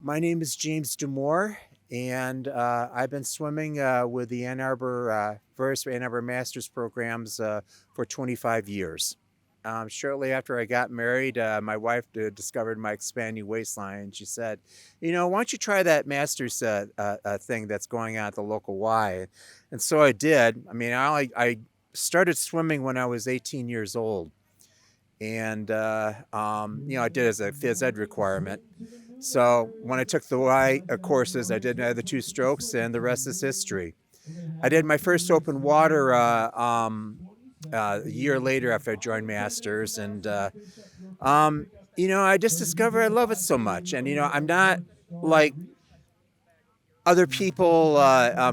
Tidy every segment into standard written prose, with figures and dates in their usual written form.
My name is James Demore, and I've been swimming with the various Ann Arbor Masters programs for 25 years. Shortly after I got married, my wife discovered my expanding waistline. She said, why don't you try that Masters thing that's going on at the local Y? And so I did. I mean, I started swimming when I was 18 years old. And, I did as a phys ed requirement. So when I took the Y courses, I did the two strokes, and the rest is history. I did my first open water a year later after I joined Masters. And, I just discovered I love it so much. And, I'm not like other people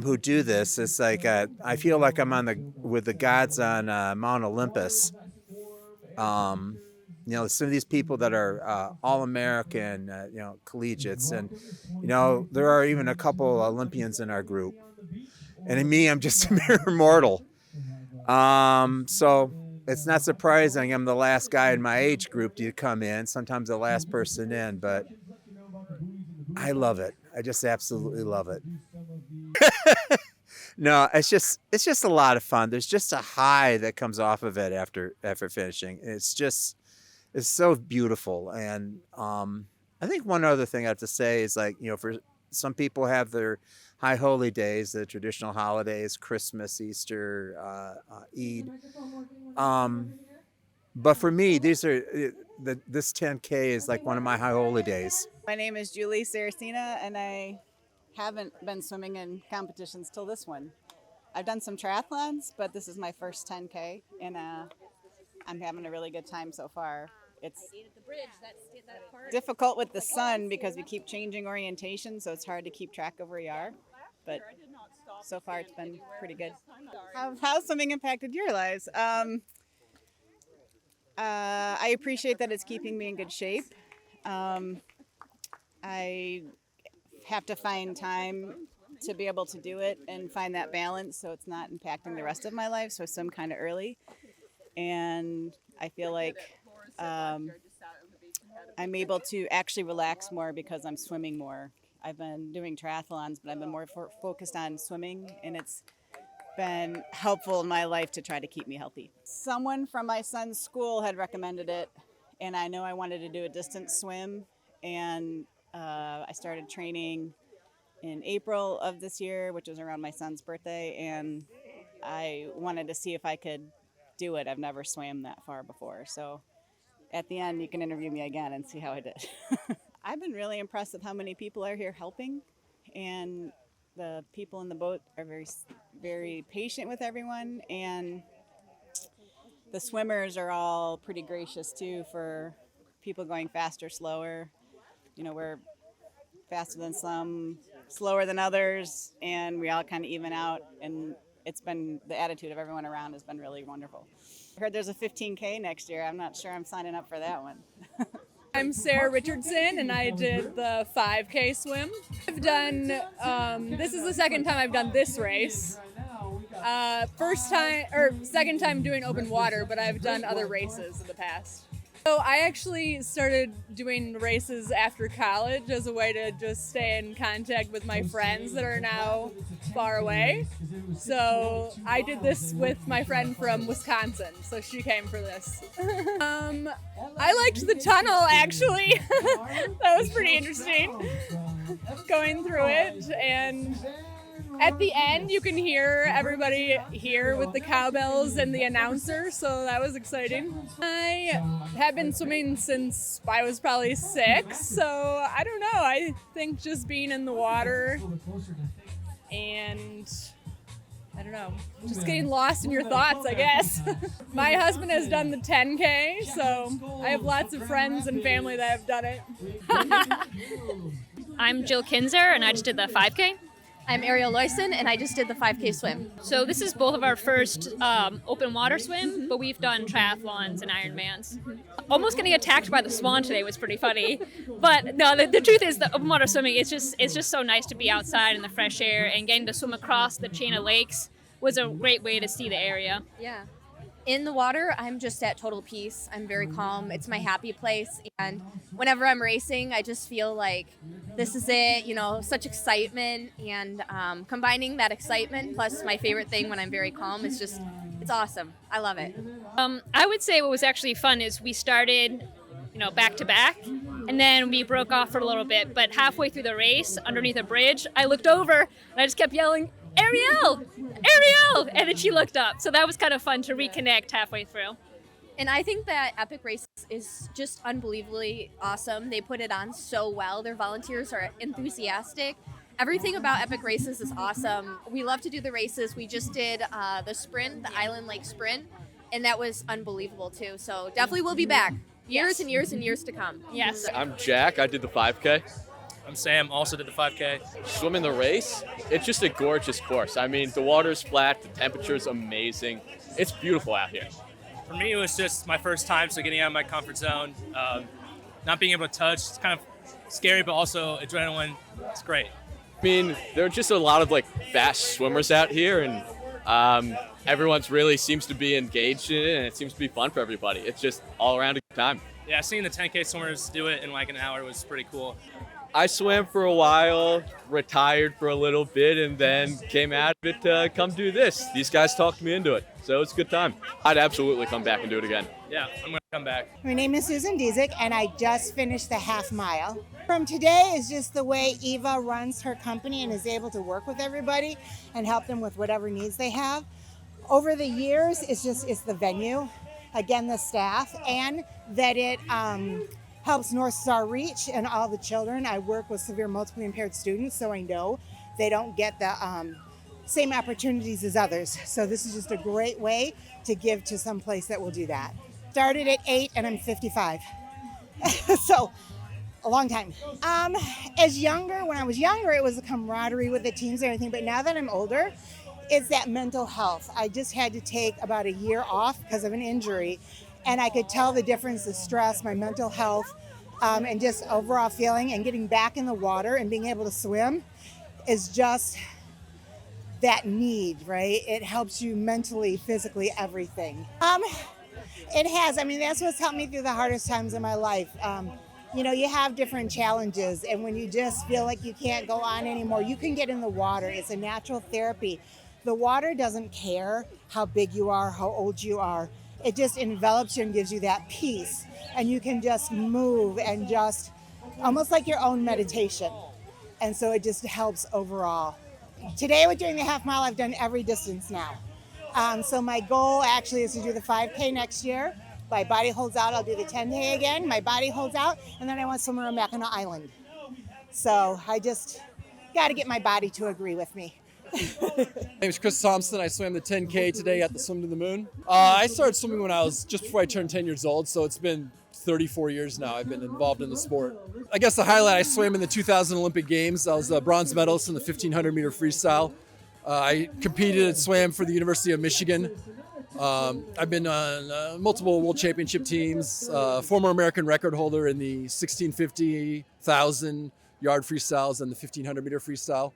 who do this. It's like I feel like I'm with the gods on Mount Olympus. Some of these people that are all-American, collegiates, and, there are even a couple Olympians in our group. And in me, I'm just a mere mortal. So it's not surprising I'm the last guy in my age group to come in, sometimes the last person in, but I love it. I just absolutely love it. No, it's just a lot of fun. There's just a high that comes off of it after finishing. It's so beautiful. And I think one other thing I have to say is, like, for some people have their high holy days, the traditional holidays, Christmas, Easter, Eid. But for me, this 10K is like one of my high holy days. My name is Julie Saracena, and I haven't been swimming in competitions till this one. I've done some triathlons, but this is my first 10K, and I'm having a really good time so far. It's difficult with the sun because we keep changing orientation, so it's hard to keep track of where you are. But so far, it's been pretty good. How swimming impacted your lives? I appreciate that it's keeping me in good shape. I have to find time to be able to do it and find that balance so it's not impacting the rest of my life. So I swim kind of early, and I feel like I'm able to actually relax more because I'm swimming more. I've been doing triathlons, but I've been more focused on swimming, and it's been helpful in my life to try to keep me healthy. Someone from my son's school had recommended it, and I know I wanted to do a distance swim, and I started training in April of this year, which was around my son's birthday, and I wanted to see if I could do it. I've never swam that far before, so at the end you can interview me again and see how I did. I've been really impressed with how many people are here helping, and the people in the boat are very, very patient with everyone, and the swimmers are all pretty gracious too for people going faster, slower. We're faster than some, slower than others, and we all kind of even out, and the attitude of everyone around has been really wonderful. I heard there's a 15K next year. I'm not sure I'm signing up for that one. I'm Sarah Richardson, and I did the 5K swim. I've done, this is the second time I've done this race. Second time doing open water, but I've done other races in the past. So I actually started doing races after college as a way to just stay in contact with my friends that are now far away. So I did this with my friend from Wisconsin, so she came for this. I liked the tunnel, actually. That was pretty interesting, going through it. And at the end, you can hear everybody here with the cowbells and the announcer, so that was exciting. I have been swimming since I was probably 6, so I don't know. I think just being in the water and, I don't know, just getting lost in your thoughts, I guess. My husband has done the 10K, so I have lots of friends and family that have done it. I'm Jill Kinzer, and I just did the 5K. I'm Ariel Loyson, and I just did the 5K swim. So this is both of our first open water swim, but we've done triathlons and Ironmans. Almost getting attacked by the swan today was pretty funny. But no, the truth is that open water swimming, it's just so nice to be outside in the fresh air, and getting to swim across the chain of lakes was a great way to see the area. Yeah. In the water, I'm just at total peace. I'm very calm. It's my happy place. And whenever I'm racing, I just feel like this is it, such excitement. And combining that excitement plus my favorite thing when I'm very calm is just, it's awesome. I love it. I would say what was actually fun is we started, back to back, and then we broke off for a little bit. But halfway through the race, underneath a bridge, I looked over and I just kept yelling, "Ariel! Ariel!" And then she looked up. So that was kind of fun to reconnect halfway through. And I think that Epic Races is just unbelievably awesome. They put it on so well. Their volunteers are enthusiastic. Everything about Epic Races is awesome. We love to do the races. We just did the sprint, the Hiland Lake sprint, and that was unbelievable too. So definitely we'll be back. Years and years and years to come. Yes. I'm Jack. I did the 5K. I'm Sam, also did the 5K. Swimming the race, it's just a gorgeous course. I mean, the water's flat, the temperature's amazing. It's beautiful out here. For me, it was just my first time, so getting out of my comfort zone, not being able to touch, it's kind of scary, but also adrenaline. It's great. I mean, there are just a lot of fast swimmers out here, and everyone's really seems to be engaged in it, and it seems to be fun for everybody. It's just all around a good time. Yeah, seeing the 10K swimmers do it in an hour was pretty cool. I swam for a while, retired for a little bit, and then came out of it to come do this. These guys talked me into it, so it's a good time. I'd absolutely come back and do it again. Yeah, I'm going to come back. My name is Susan Diezik, and I just finished the half mile. From today is just the way Eva runs her company and is able to work with everybody and help them with whatever needs they have. Over the years, it's the venue, again, the staff, and that it helps North Star reach and all the children. I work with severe multiply impaired students, so I know they don't get the same opportunities as others. So this is just a great way to give to some place that will do that. Started at 8 and I'm 55. So a long time. When I was younger, it was a camaraderie with the teams and everything, but now that I'm older, it's that mental health. I just had to take about a year off because of an injury, and I could tell the difference, the stress, my mental health, and just overall feeling, and getting back in the water and being able to swim is just that need, right? It helps you mentally, physically, everything. It has. I mean, that's what's helped me through the hardest times in my life. You have different challenges, and when you just feel like you can't go on anymore, you can get in the water. It's a natural therapy. The water doesn't care how big you are, how old you are. It just envelops you and gives you that peace. And you can just move and just almost like your own meditation. And so it just helps overall. Today with doing the half mile, I've done every distance now. So my goal actually is to do the 5K next year. My body holds out, I'll do the 10K again. My body holds out, and then I want to swim around Mackinac Island. So I just got to get my body to agree with me. My name is Chris Thompson. I swam the 10K today at the Swim to the Moon. I started swimming when I was just before I turned 10 years old, so it's been 34 years now I've been involved in the sport. I guess the highlight, I swam in the 2000 Olympic Games. I was a bronze medalist in the 1500 meter freestyle. I competed and swam for the University of Michigan. I've been on multiple world championship teams, former American record holder in the 1650, 1,000 yard freestyles and the 1500 meter freestyle.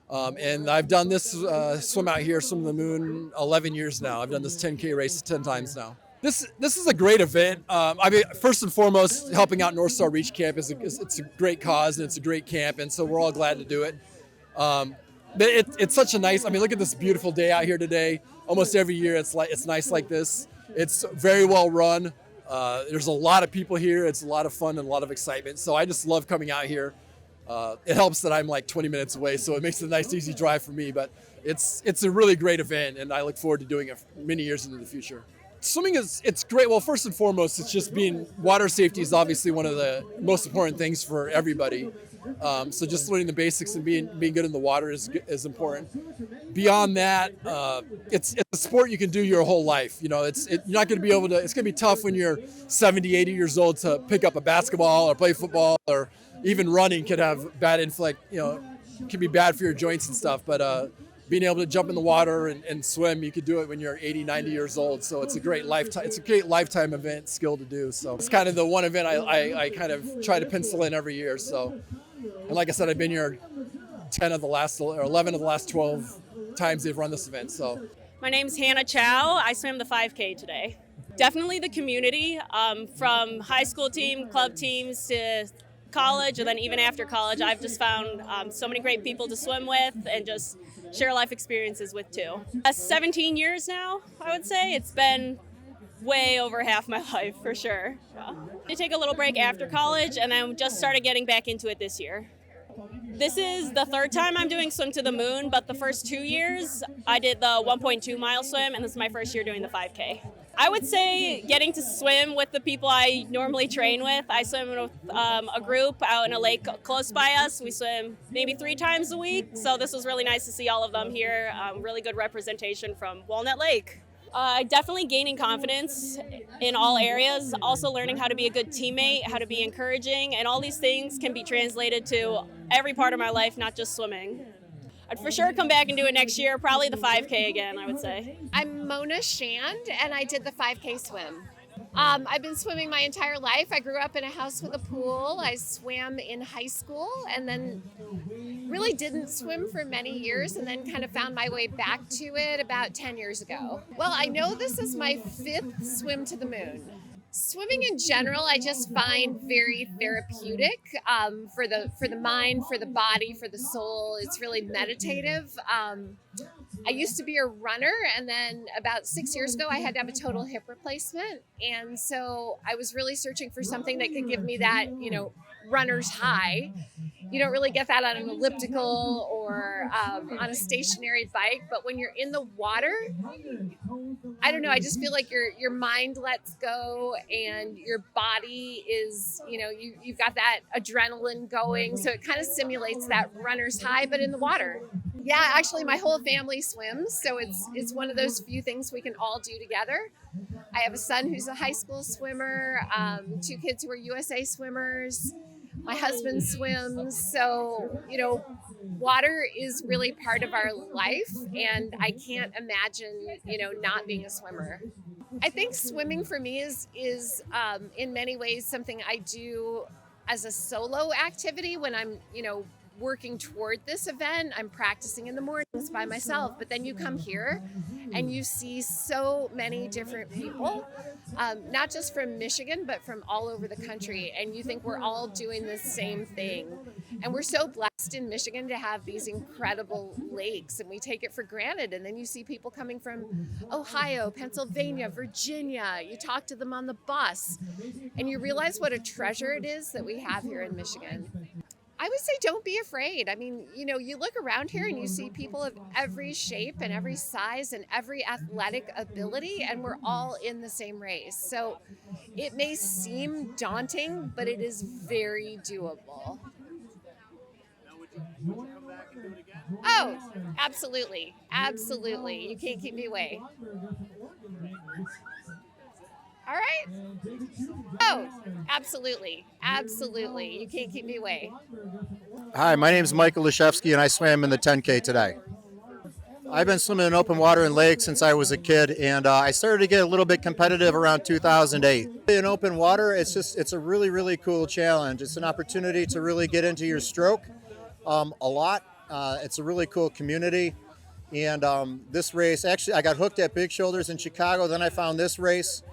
And I've done this swim out here, Swim to the Moon, 11 years now. I've done this 10K race 10 times now. This is a great event. I mean, first and foremost, helping out North Star Reach Camp it's a great cause and it's a great camp, and so we're all glad to do it. But it's such a nice. I mean, look at this beautiful day out here today. Almost every year, it's nice like this. It's very well run. There's a lot of people here. It's a lot of fun and a lot of excitement. So I just love coming out here. It helps that I'm like 20 minutes away, so it makes it a nice, easy drive for me. But it's a really great event, and I look forward to doing it many years into the future. Swimming it's great. Well, first and foremost, it's just water safety is obviously one of the most important things for everybody. So just learning the basics and being good in the water is important. Beyond that, it's a sport you can do your whole life. You know, you're not going to be able to. It's going to be tough when you're 70, 80 years old to pick up a basketball or play football, or even running could have bad inflict. You know, can be bad for your joints and stuff. But being able to jump in the water and swim, you could do it when you're 80, 90 years old. So it's a great lifetime event skill to do. So it's kind of the one event I kind of try to pencil in every year. So, and like I said, I've been here 11 of the last 12 times they've run this event. So My name's Hannah Chow. I swam the 5K today. Definitely the community, from high school team, club teams to college, and then even after college, I've just found so many great people to swim with and just share life experiences with too. 17 years now, I would say. It's been way over half my life for sure. Yeah. I take a little break after college and then just started getting back into it this year. This is the third time I'm doing Swim to the Moon, but the first 2 years I did the 1.2 mile swim, and this is my first year doing the 5K. I would say getting to swim with the people I normally train with. I swim with a group out in a lake close by us. We swim maybe 3 times a week, so this was really nice to see all of them here. Really good representation from Walnut Lake. Definitely gaining confidence in all areas, also learning how to be a good teammate, how to be encouraging, and all these things can be translated to every part of my life, not just swimming. I'd for sure come back and do it next year, probably the 5K again, I would say. I'm Mona Shand, and I did the 5K swim. I've been swimming my entire life. I grew up in a house with a pool. I swam in high school and then really didn't swim for many years and then kind of found my way back to it about 10 years ago. Well, I know this is my 5th swim to the moon. Swimming in general, I just find very therapeutic for the mind, for the body, for the soul. It's really meditative. I used to be a runner, and then about 6 years ago, I had to have a total hip replacement. And so I was really searching for something that could give me that, runner's high. You don't really get that on an elliptical or on a stationary bike, but when you're in the water, I don't know, I just feel like your mind lets go and your body is, you've got that adrenaline going, so it kind of simulates that runner's high, but in the water. Yeah, actually my whole family swims, so it's one of those few things we can all do together. I have a son who's a high school swimmer, 2 kids who are USA swimmers. My husband swims, so, water is really part of our life, and I can't imagine, not being a swimmer. I think swimming for me is in many ways something I do as a solo activity when I'm, working toward this event. I'm practicing in the mornings by myself, but then you come here and you see so many different people, not just from Michigan, but from all over the country. And you think we're all doing the same thing. And we're so blessed in Michigan to have these incredible lakes, and we take it for granted. And then you see people coming from Ohio, Pennsylvania, Virginia. You talk to them on the bus, and you realize what a treasure it is that we have here in Michigan. I would say don't be afraid. I mean, you look around here and you see people of every shape and every size and every athletic ability, and we're all in the same race. So it may seem daunting, but it is very doable. Oh, absolutely. Absolutely. You can't keep me away. All right. Oh, absolutely. Absolutely. You can't keep me away. Hi, my name is Michael Lashevsky, and I swam in the 10K today. I've been swimming in open water and lakes since I was a kid, and I started to get a little bit competitive around 2008. In open water, it's a really, really cool challenge. It's an opportunity to really get into your stroke a lot. It's a really cool community. And this race, actually, I got hooked at Big Shoulders in Chicago. Then I found this race.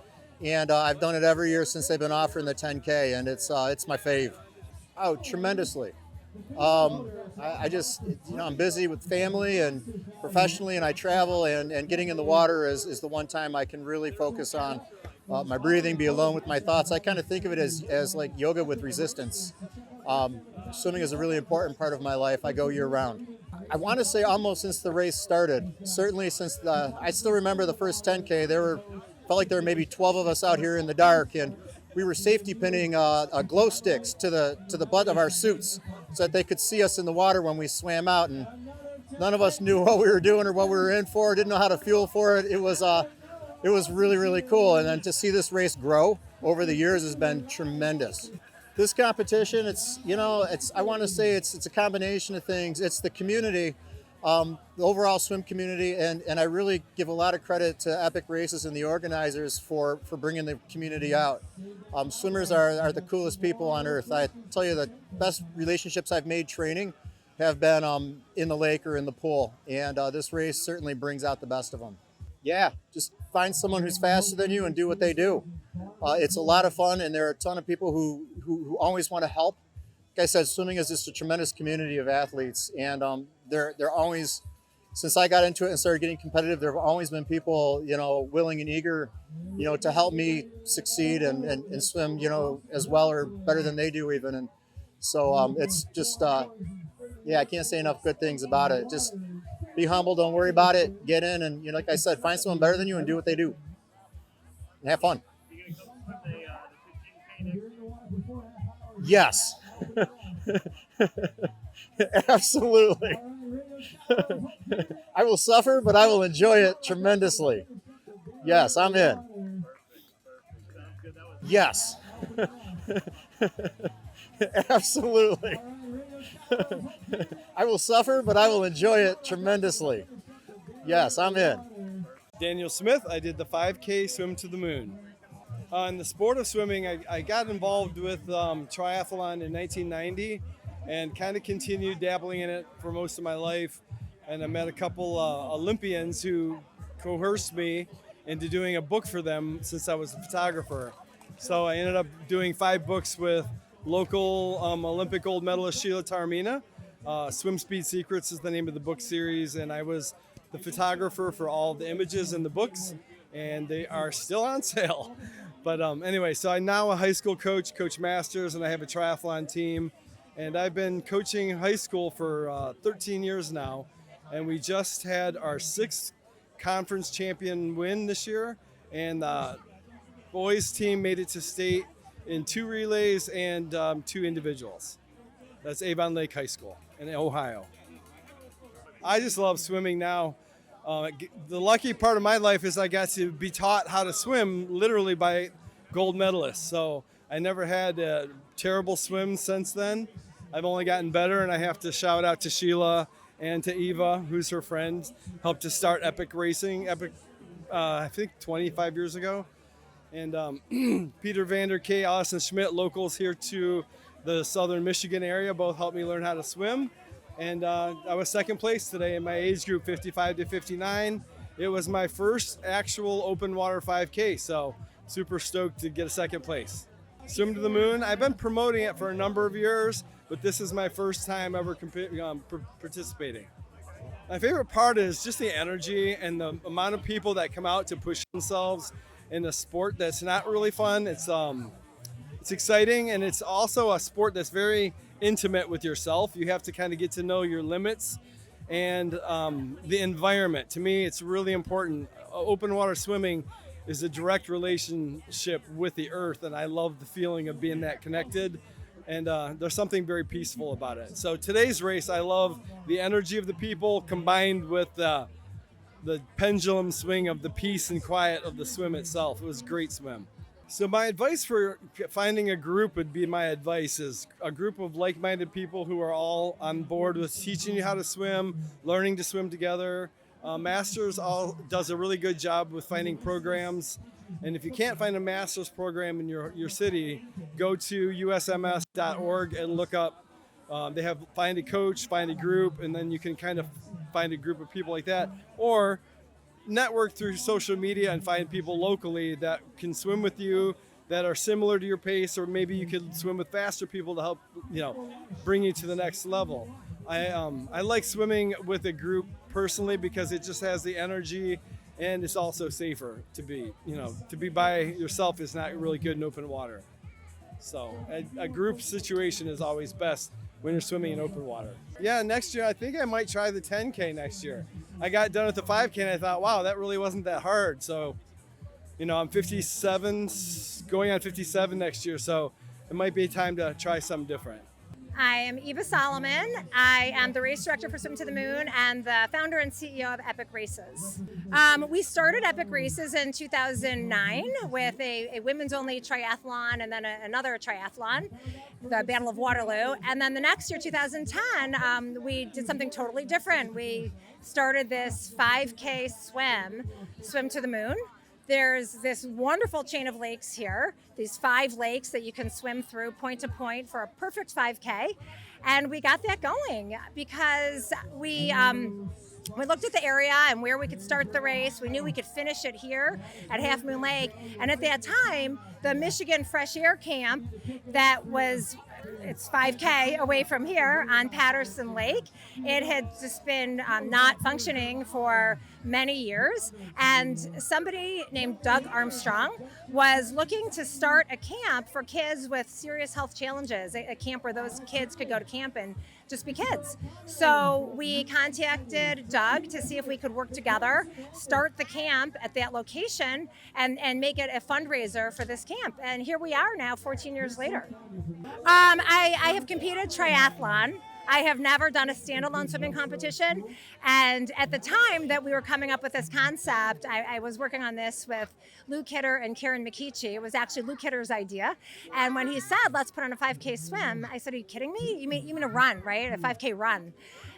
And I've done it every year since they've been offering the 10K, and it's my fave. Oh, tremendously. I just, I'm busy with family and professionally, and I travel, and getting in the water is the one time I can really focus on my breathing, be alone with my thoughts. I kind of think of it as like yoga with resistance. Swimming is a really important part of my life. I go year round. I want to say almost since the race started, certainly since I still remember the first 10K, felt like there were maybe 12 of us out here in the dark, and we were safety pinning glow sticks to the butt of our suits so that they could see us in the water when we swam out, and none of us knew what we were doing or what we were in for, didn't know how to fuel for it. It was really, really cool, and then to see this race grow over the years has been tremendous. This competition, I want to say it's a combination of things. It's the community, the overall swim community, and I really give a lot of credit to Epic Races and the organizers for bringing the community out. Swimmers are the coolest people on earth. I tell you, the best relationships I've made training have been in the lake or in the pool, and this race certainly brings out the best of them. yeah, just find someone who's faster than you and do what they do. It's a lot of fun, and there are a ton of people who always want to help. Like I said, swimming is just a tremendous community of athletes, and they're always, since I got into it and started getting competitive, there have always been people, willing and eager, to help me succeed and swim, as well or better than they do even. And so it's just, yeah, I can't say enough good things about it. Just be humble, don't worry about it, get in, and like I said, find someone better than you and do what they do, and have fun. Yes. Absolutely. I will suffer, but I will enjoy it tremendously. Yes, I'm in. Yes. Absolutely. I will suffer, but I will enjoy it tremendously. Yes, I'm in. Daniel Smith. I did the 5K swim to the moon. In the sport of swimming, I got involved with triathlon in 1990 and kind of continued dabbling in it for most of my life. And I met a couple Olympians who coerced me into doing a book for them since I was a photographer. So I ended up doing 5 books with local Olympic gold medalist Sheila Taormina. Swim Speed Secrets is the name of the book series, and I was the photographer for all the images in the books, and they are still on sale. But anyway, so I'm now a high school coach, Coach Masters, and I have a triathlon team. And I've been coaching high school for 13 years now. And we just had our 6th conference champion win this year. And the boys team made it to state in 2 relays and 2 individuals. That's Avon Lake High School in Ohio. I just love swimming now. The lucky part of my life is I got to be taught how to swim literally by gold medalists. So I never had a terrible swim since then. I've only gotten better, and I have to shout out to Sheila and to Eva, who's her friend, helped to start Epic Racing, I think 25 years ago. And Peter Vander Kay, Allison Schmidt, locals here to the southern Michigan area, both helped me learn how to swim. And I was 2nd place today in my age group, 55 to 59. It was my first actual open water 5K, so super stoked to get a 2nd place. Swim to the Moon, I've been promoting it for a number of years, but this is my first time ever participating. My favorite part is just the energy and the amount of people that come out to push themselves in a sport that's not really fun. It's exciting, and it's also a sport that's very intimate with yourself. You have to kind of get to know your limits and the environment. To me, it's really important. Open water swimming is a direct relationship with the earth, and I love the feeling of being that connected, and there's something very peaceful about it. So today's race, I love the energy of the people combined with the pendulum swing of the peace and quiet of the swim itself. It was a great swim. So my advice for finding a group would be is a group of like-minded people who are all on board with teaching you how to swim, learning to swim together. Masters does a really good job with finding programs. And if you can't find a master's program in your city, go to usms.org and look up. They have find a coach, find a group, and then you can kind of find a group of people like that. Or network through social media and find people locally that can swim with you, that are similar to your pace, or maybe you could swim with faster people to help bring you to the next level. I like swimming with a group personally because it just has the energy, and it's also safer to be by yourself is not really good in open water. So a group situation is always best when you're swimming in open water. Yeah, next year I think I might try the 10K next year. I got done with the 5K and I thought, wow, that really wasn't that hard. So, I'm 57, going on 57 next year, so it might be time to try something different. I am Eva Solomon. I am the race director for Swim to the Moon and the founder and CEO of Epic Races. We started Epic Races in 2009 with a women's only triathlon and then another triathlon, the Battle of Waterloo. And then the next year, 2010, we did something totally different. We started this 5K swim to the moon. There's this wonderful chain of lakes here, these 5 lakes that you can swim through point to point for a perfect 5K. And we got that going because we We looked at the area and where we could start the race. We knew we could finish it here at Halfmoon Lake. And at that time, the Michigan Fresh Air Camp that was, it's 5K away from here on Patterson Lake. It had just been not functioning for many years. And somebody named Doug Armstrong was looking to start a camp for kids with serious health challenges, a camp where those kids could go to camp and just be kids. So we contacted Doug to see if we could work together, start the camp at that location, and make it a fundraiser for this camp. And here we are now, 14 years later. I have competed triathlon. I have never done a standalone swimming competition. And at the time that we were coming up with this concept, I was working on this with Lou Kidder and Karen McKeechee. It was actually Lou Kidder's idea. And when he said, let's put on a 5K swim, I said, are you kidding me? You mean a run, right? A 5K run.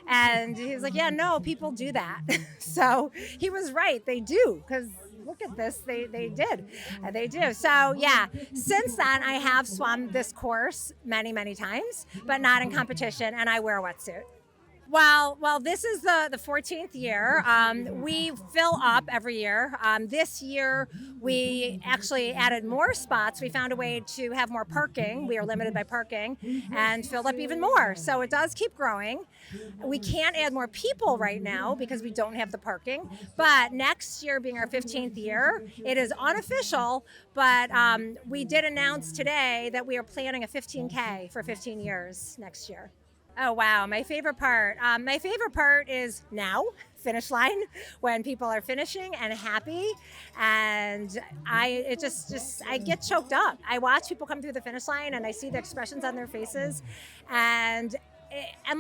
And he was like, yeah, no, people do that. So he was right. They do, because look at this, they did. They do. So yeah, since then I have swum this course many, many times, but not in competition, and I wear a wetsuit. Well, this is the 14th year. We fill up every year. This year, we actually added more spots. We found a way to have more parking. We are limited by parking and filled up even more. So it does keep growing. We can't add more people right now because we don't have the parking. But next year, being our 15th year, it is unofficial, but we did announce today that we are planning a 15K for 15 years next year. Oh, wow. My favorite part. My favorite part is now, finish line, when people are finishing and happy. And I get choked up. I watch people come through the finish line and I see the expressions on their faces. And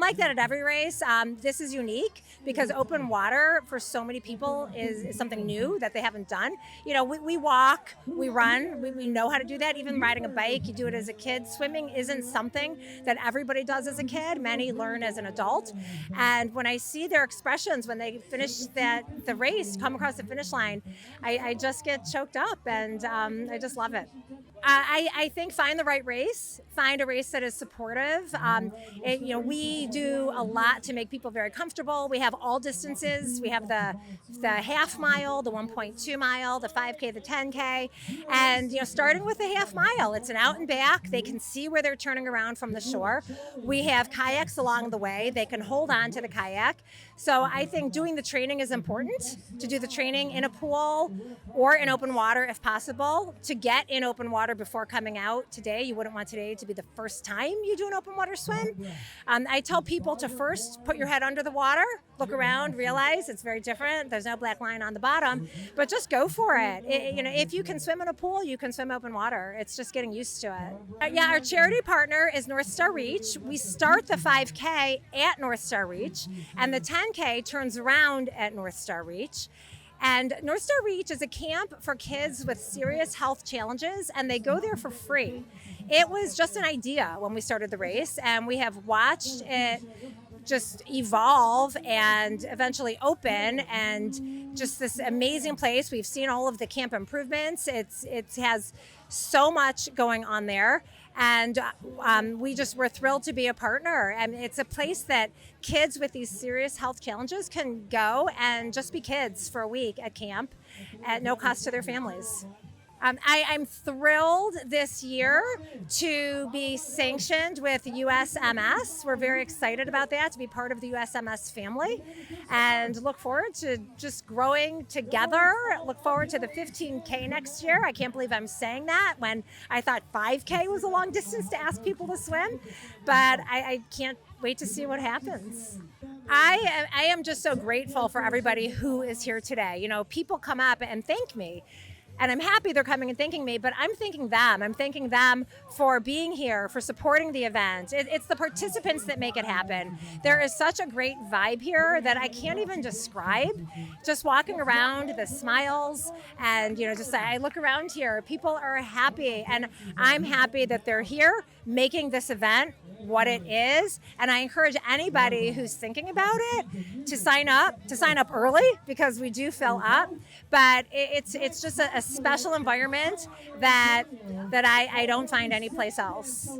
like that at every race, this is unique because open water for so many people is something new that they haven't done. You know, we walk, we run, we know how to do that. Even riding a bike, you do it as a kid. Swimming isn't something that everybody does as a kid. Many learn as an adult. And when I see their expressions when they finish the race, come across the finish line, I just get choked up, and I just love it. I think find the right race, find a race that is supportive. We do a lot to make people very comfortable. We have all distances. We have the half mile, the 1.2 mile, the 5K, the 10K. And, starting with the half mile, it's an out and back. They can see where they're turning around from the shore. We have kayaks along the way. They can hold on to the kayak. So I think doing the training is important, to do the training in a pool or in open water if possible, to get in open water before coming out today. You wouldn't want today to be the first time you do an open water swim. I tell people to first put your head under the water, look around, realize it's very different. There's no black line on the bottom, but just go for it. If you can swim in a pool, you can swim open water. It's just getting used to it. Our charity partner is North Star Reach. We start the 5K at North Star Reach, and the 10K turns around at North Star Reach. And North Star Reach is a camp for kids with serious health challenges, and they go there for free. It was just an idea when we started the race, and we have watched it just evolve and eventually open, and just this amazing place. We've seen all of the camp improvements. It has so much going on there, and we're thrilled to be a partner. And it's a place that kids with these serious health challenges can go and just be kids for a week at camp at no cost to their families. I'm thrilled this year to be sanctioned with USMS. We're very excited about that, to be part of the USMS family, and look forward to just growing together. Look forward to the 15K next year. I can't believe I'm saying that when I thought 5K was a long distance to ask people to swim, but I can't wait to see what happens. I am just so grateful for everybody who is here today. People come up and thank me. And I'm happy they're coming and thanking me, but I'm thanking them. I'm thanking them for being here, for supporting the event. It's the participants that make it happen. There is such a great vibe here that I can't even describe. Just walking around, the smiles, and I look around here, people are happy, and I'm happy that they're here making this event what it is. And I encourage anybody who's thinking about it to sign up early, because we do fill up. But it's just a special environment that I don't find anyplace else.